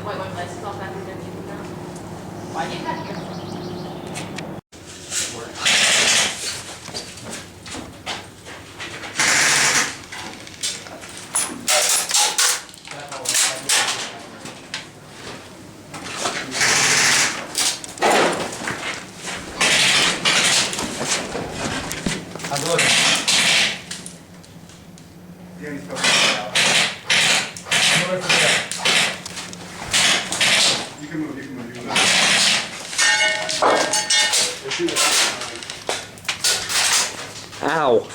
white glasses off after doing it. Why did that? How's it looking? Danny's coming out. I'm over there. You can move, you can move, you can move. Ow.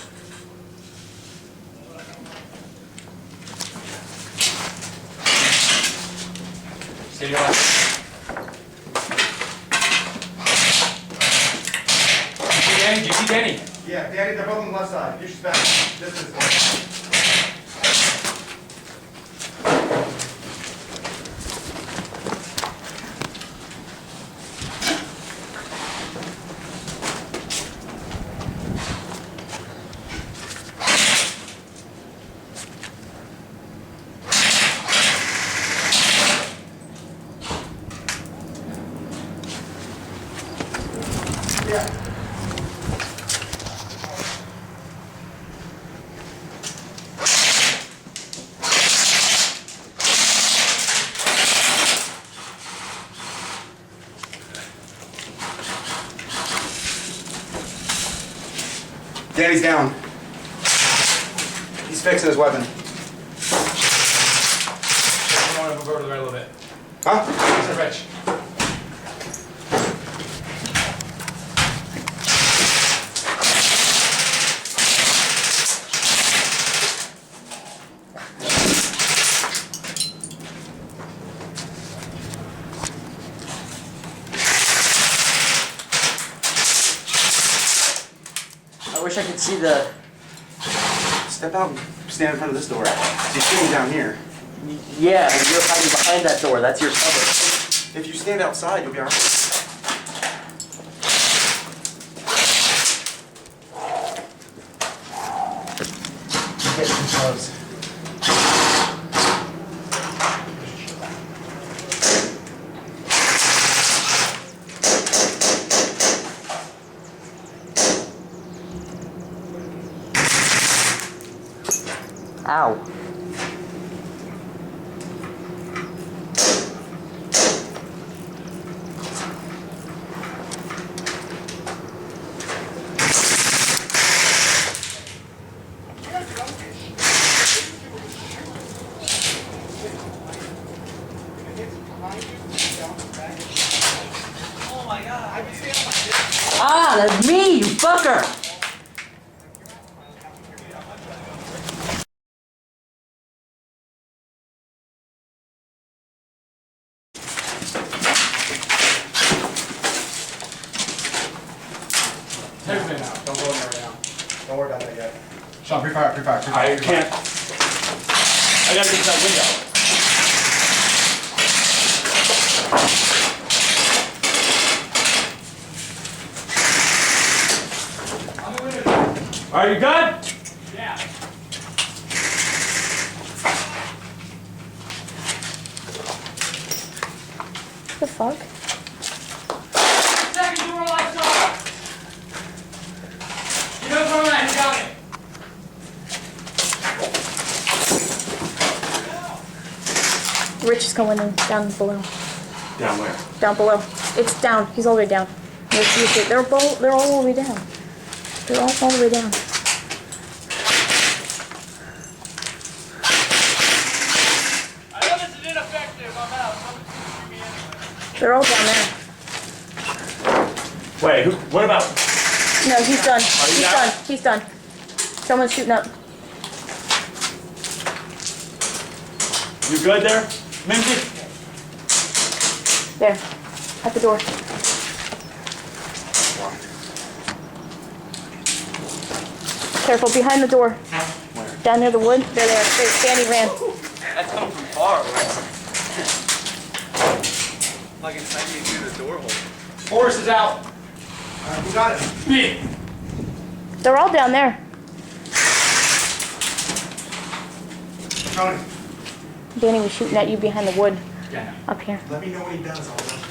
Stay your left. Do you see Danny? Yeah, Danny, they're both on the left side. You should back. This is one. Yeah. Danny's down. He's fixing his weapon. I want to move over to the right a little bit. Huh? Mr. Rich. I wish I could see the... Step out and stand in front of this door. He's sitting down here. Yeah, and you're hiding behind that door. That's your cover. If you stand outside, you'll be alright. Get too close. Ow. Ah, that's me, you fucker! Take me now. Don't go in there right now. Don't worry about that yet. Sean, pre-fire, pre-fire, pre-fire. I can't. I gotta get to that window. Are you good? Yeah. The fuck? Second door lights off. You know where I'm got it. Rich is going in down below. Down where? Down below. It's down. He's all the way down. They're all the way down. They're all the way down. I know this is ineffective. I'm out. Someone's gonna shoot me anyway. They're all down there. Wait, what about? No, he's done. Are you He's down? done. He's done. Someone's shooting up. You good there, Minty? There. At the door. Careful, behind the door. Where? Down near the wood. They're there. Danny ran. That's coming from far away. Like it's like you through the door hole. Horse is out. Alright, who got it? Me. They're all down there. Tony. Danny was shooting at you behind the wood. Yeah. Up here. Let me know when he does. I'll watch.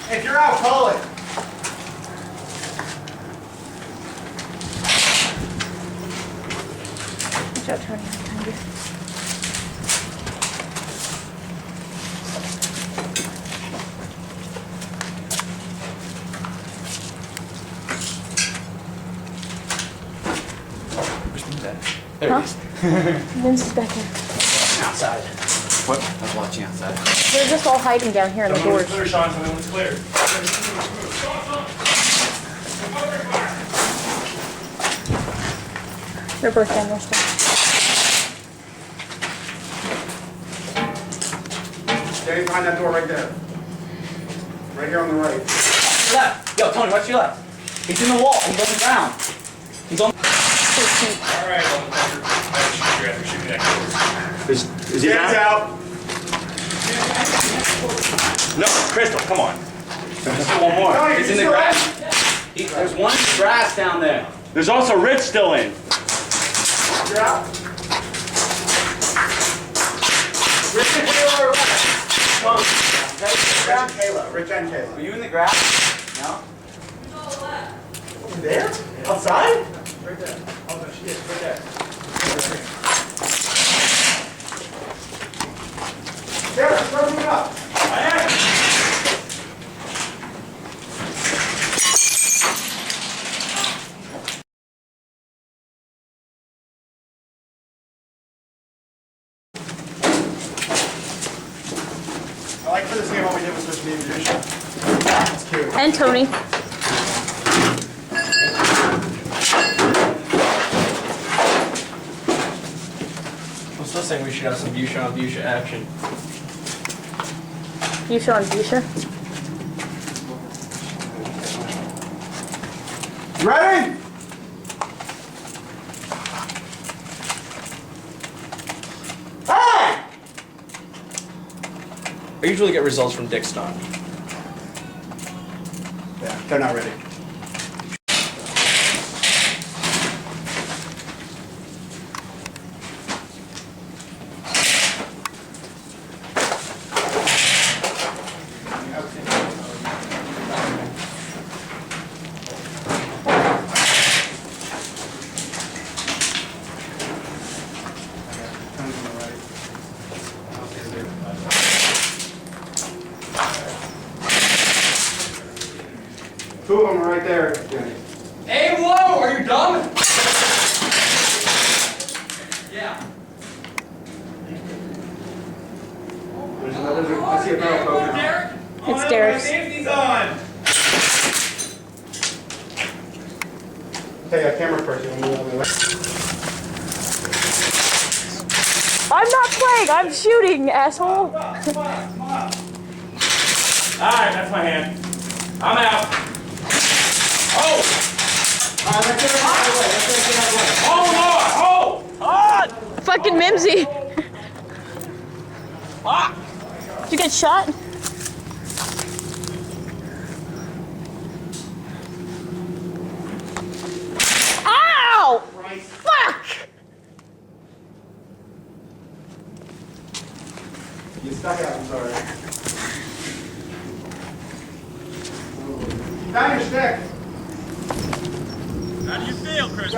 If you're out, call it. Watch out, Tony. Behind you. There Huh? it is. Vince is back here. Outside. What? I was watching outside. They're just all hiding down here in the doors. Clear, Sean. Someone's clear. They're both down there still. Danny's behind that door right there. Right here on the right. Left. Yo, Tony, watch to your left. He's in the wall. He's on the ground. He's on. All right, motherfucker. Shoot me that. Is he out? No, Crystal, come on. There's still one more. Tony, He's in the still grass. There's one in the grass down there. There's also Rich still in. You're out? Rich and Kayla are left. Come on. Rich and Kayla. Are you in the grass? No? Over there? Outside? Right there. Oh, no, she is. Right there. Sarah, start moving up. I am. I like for this game what we did was switch the ammunition. It's cute. And Tony. I'm still saying we should have some Busha on Busha action. You showing Busha? Ready? Hey! I usually get results from Dick Stock. Yeah, they're not ready. Two of them are right there, Jenny. Aim low! Are you dumb? Yeah. There's another, I see a barrel poking out. It's Derek's. Safety's on! Okay, camera person. I'm not playing. I'm shooting, asshole. Come on, come on, come on. Alright, that's my hand. I'm out. Oh! Oh, Lord! Oh! Fucking Mimsy. Did you get shot? Ow! Fuck! You stuck out, I'm sorry. Down your stick. How do you feel, Chris?